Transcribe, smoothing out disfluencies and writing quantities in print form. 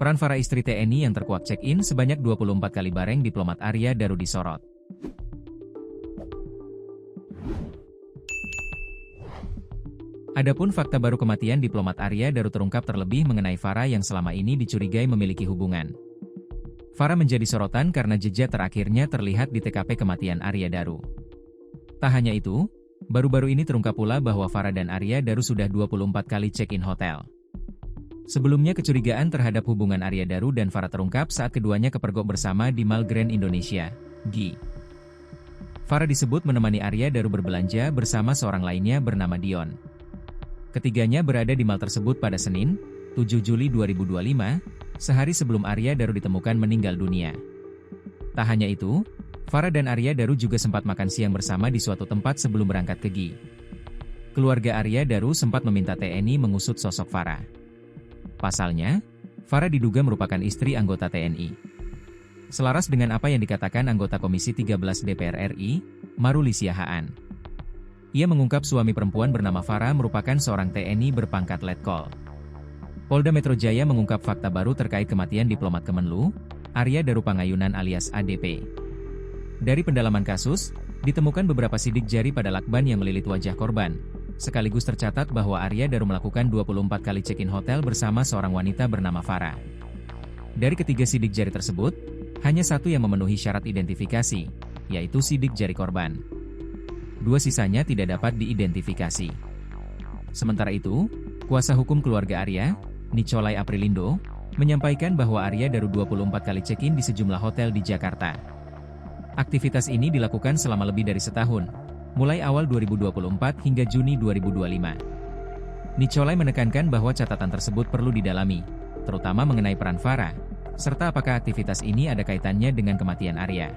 Peran Farah istri TNI yang terkuak check-in sebanyak 24 kali bareng diplomat Arya Daru disorot. Adapun fakta baru kematian diplomat Arya Daru terungkap terlebih mengenai Farah yang selama ini dicurigai memiliki hubungan. Farah menjadi sorotan karena jejak terakhirnya terlihat di TKP kematian Arya Daru. Tak hanya itu, baru-baru ini terungkap pula bahwa Farah dan Arya Daru sudah 24 kali check-in hotel. Sebelumnya kecurigaan terhadap hubungan Arya Daru dan Farah terungkap saat keduanya kepergok bersama di Mall Grand Indonesia, GI. Farah disebut menemani Arya Daru berbelanja bersama seorang lainnya bernama Dion. Ketiganya berada di mall tersebut pada Senin, 7 Juli 2025, sehari sebelum Arya Daru ditemukan meninggal dunia. Tak hanya itu, Farah dan Arya Daru juga sempat makan siang bersama di suatu tempat sebelum berangkat ke GI. Keluarga Arya Daru sempat meminta TNI mengusut sosok Farah. Pasalnya, Farah diduga merupakan istri anggota TNI. Selaras dengan apa yang dikatakan anggota Komisi 13 DPR RI, Maruli Siahaan. Ia mengungkap suami perempuan bernama Farah merupakan seorang TNI berpangkat Letkol. Polda Metro Jaya mengungkap fakta baru terkait kematian diplomat Kemenlu, Arya Daru Pangayunan alias ADP. Dari pendalaman kasus, ditemukan beberapa sidik jari pada lakban yang melilit wajah korban. Sekaligus tercatat bahwa Arya Daru melakukan 24 kali check-in hotel bersama seorang wanita bernama Farah. Dari ketiga sidik jari tersebut, hanya satu yang memenuhi syarat identifikasi, yaitu sidik jari korban. Dua sisanya tidak dapat diidentifikasi. Sementara itu, kuasa hukum keluarga Arya, Nicolai Aprilindo, menyampaikan bahwa Arya Daru 24 kali check-in di sejumlah hotel di Jakarta. Aktivitas ini dilakukan selama lebih dari setahun, mulai awal 2024 hingga Juni 2025. Nicolai menekankan bahwa catatan tersebut perlu didalami, terutama mengenai peran Farah, serta apakah aktivitas ini ada kaitannya dengan kematian Arya.